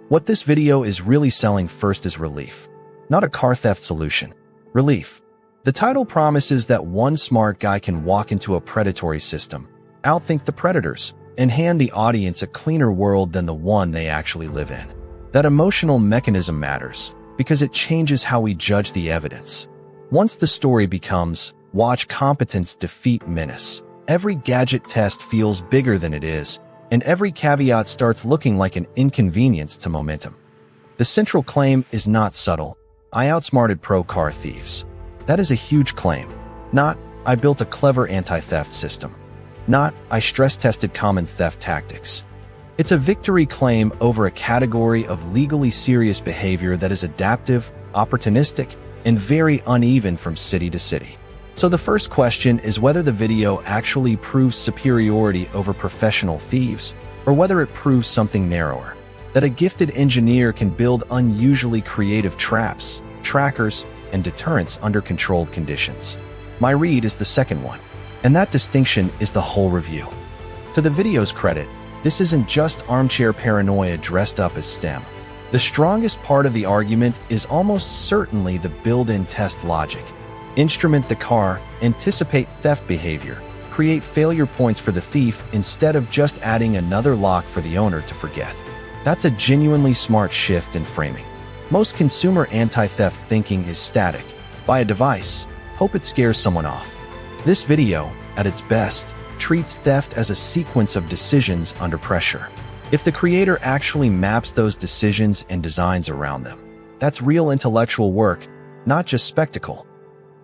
What this video is really selling first is relief. Not a car theft solution. Relief. The title promises that one smart guy can walk into a predatory system, outthink the predators, and hand the audience a cleaner world than the one they actually live in. That emotional mechanism matters, because it changes how we judge the evidence. Once the story becomes, watch competence defeat menace, every gadget test feels bigger than it is, and every caveat starts looking like an inconvenience to momentum. The central claim is not subtle. I outsmarted pro car thieves. That is a huge claim. Not, I built a clever anti-theft system. Not, I stress-tested common theft tactics. It's a victory claim over a category of legally serious behavior that is adaptive, opportunistic, and very uneven from city to city. So the first question is whether the video actually proves superiority over professional thieves, or whether it proves something narrower. That a gifted engineer can build unusually creative traps, trackers, and deterrents under controlled conditions. My read is the second one, and that distinction is the whole review. To the video's credit, this isn't just armchair paranoia dressed up as STEM. The strongest part of the argument is almost certainly the built-in test logic. Instrument the car, anticipate theft behavior, create failure points for the thief instead of just adding another lock for the owner to forget. That's a genuinely smart shift in framing. Most consumer anti-theft thinking is static. Buy a device, hope it scares someone off. This video, at its best, treats theft as a sequence of decisions under pressure. If the creator actually maps those decisions and designs around them, that's real intellectual work, not just spectacle.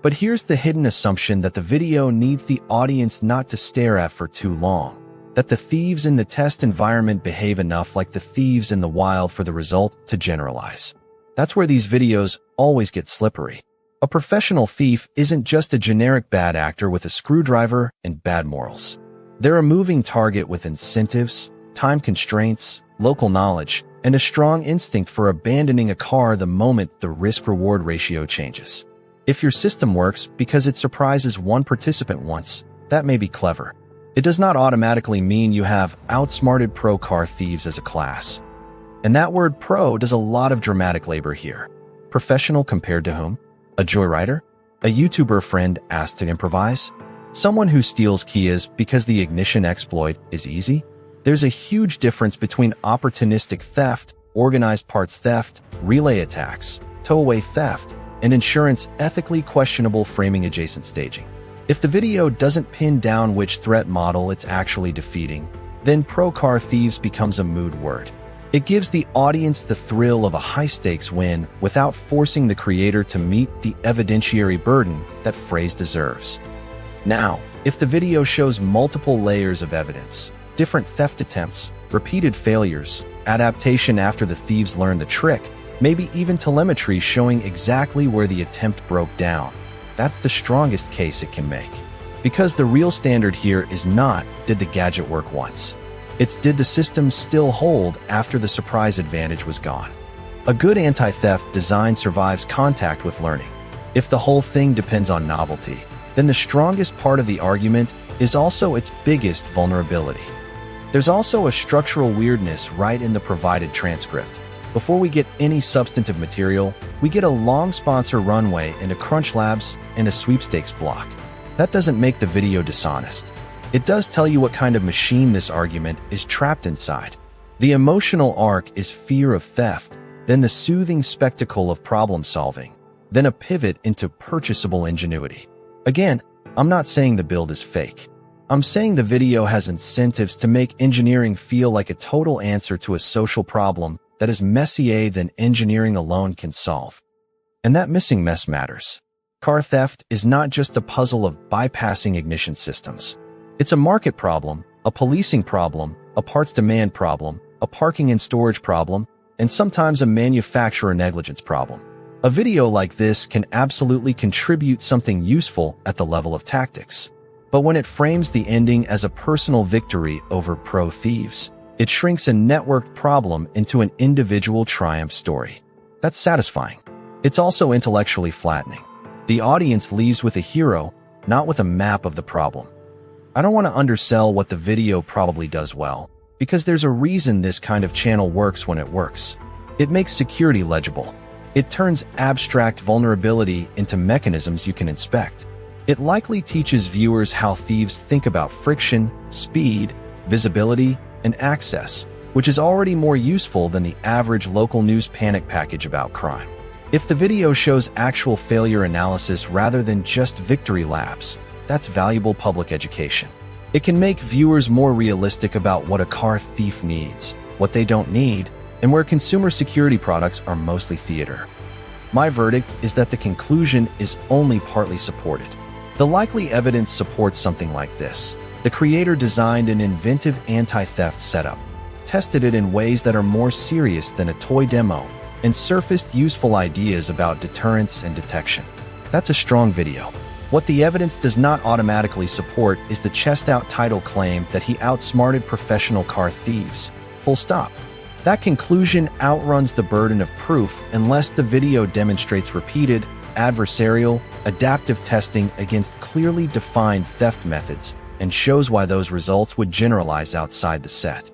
But here's the hidden assumption that the video needs the audience not to stare at for too long. That the thieves in the test environment behave enough like the thieves in the wild for the result to generalize. That's where these videos always get slippery. A professional thief isn't just a generic bad actor with a screwdriver and bad morals. They're a moving target with incentives, time constraints, local knowledge, and a strong instinct for abandoning a car the moment the risk-reward ratio changes. If your system works because it surprises one participant once, that may be clever. It does not automatically mean you have outsmarted pro car thieves as a class. And that word pro does a lot of dramatic labor here. Professional compared to whom? A joyrider? A YouTuber friend asked to improvise? Someone who steals Kias because the ignition exploit is easy? There's a huge difference between opportunistic theft, organized parts theft, relay attacks, tow-away theft, and insurance ethically questionable framing adjacent staging. If the video doesn't pin down which threat model it's actually defeating, then pro car thieves becomes a mood word. It gives the audience the thrill of a high-stakes win without forcing the creator to meet the evidentiary burden that phrase deserves. Now, if the video shows multiple layers of evidence, different theft attempts, repeated failures, adaptation after the thieves learn the trick, maybe even telemetry showing exactly where the attempt broke down, that's the strongest case it can make. Because the real standard here is not, did the gadget work once? It's, did the system still hold after the surprise advantage was gone? A good anti-theft design survives contact with learning. If the whole thing depends on novelty, then the strongest part of the argument is also its biggest vulnerability. There's also a structural weirdness right in the provided transcript. Before we get any substantive material, we get a long sponsor runway into Crunch Labs and a sweepstakes block. That doesn't make the video dishonest. It does tell you what kind of machine this argument is trapped inside. The emotional arc is fear of theft, then the soothing spectacle of problem solving, then a pivot into purchasable ingenuity. Again, I'm not saying the build is fake. I'm saying the video has incentives to make engineering feel like a total answer to a social problem that is messier than engineering alone can solve. And that missing mess matters. Car theft is not just a puzzle of bypassing ignition systems. It's a market problem, a policing problem, a parts demand problem, a parking and storage problem, and sometimes a manufacturer negligence problem. A video like this can absolutely contribute something useful at the level of tactics. But when it frames the ending as a personal victory over pro thieves, it shrinks a networked problem into an individual triumph story. That's satisfying. It's also intellectually flattening. The audience leaves with a hero, not with a map of the problem. I don't want to undersell what the video probably does well, because there's a reason this kind of channel works when it works. It makes security legible. It turns abstract vulnerability into mechanisms you can inspect. It likely teaches viewers how thieves think about friction, speed, visibility, and access, which is already more useful than the average local news panic package about crime. If the video shows actual failure analysis rather than just victory laps, that's valuable public education. It can make viewers more realistic about what a car thief needs, what they don't need, and where consumer security products are mostly theater. My verdict is that the conclusion is only partly supported. The likely evidence supports something like this. The creator designed an inventive anti-theft setup, tested it in ways that are more serious than a toy demo, and surfaced useful ideas about deterrence and detection. That's a strong video. What the evidence does not automatically support is the chest-out title claim that he outsmarted professional car thieves. Full stop. That conclusion outruns the burden of proof unless the video demonstrates repeated, adversarial, adaptive testing against clearly defined theft methods and shows why those results would generalize outside the set.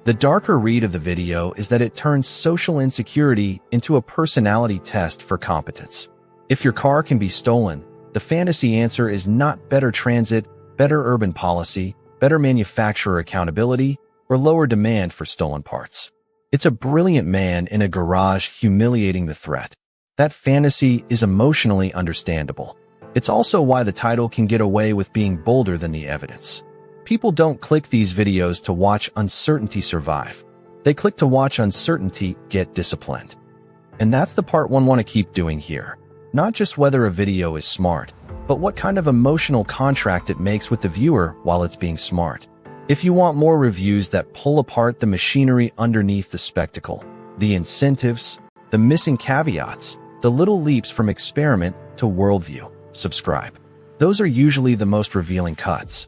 The darker read of the video is that it turns social insecurity into a personality test for competence. If your car can be stolen, the fantasy answer is not better transit, better urban policy, better manufacturer accountability, or lower demand for stolen parts. It's a brilliant man in a garage humiliating the threat. That fantasy is emotionally understandable. It's also why the title can get away with being bolder than the evidence. People don't click these videos to watch uncertainty survive. They click to watch uncertainty get disciplined. And that's the part one want to keep doing here. Not just whether a video is smart, but what kind of emotional contract it makes with the viewer while it's being smart. If you want more reviews that pull apart the machinery underneath the spectacle, the incentives, the missing caveats, the little leaps from experiment to worldview, subscribe. Those are usually the most revealing cuts.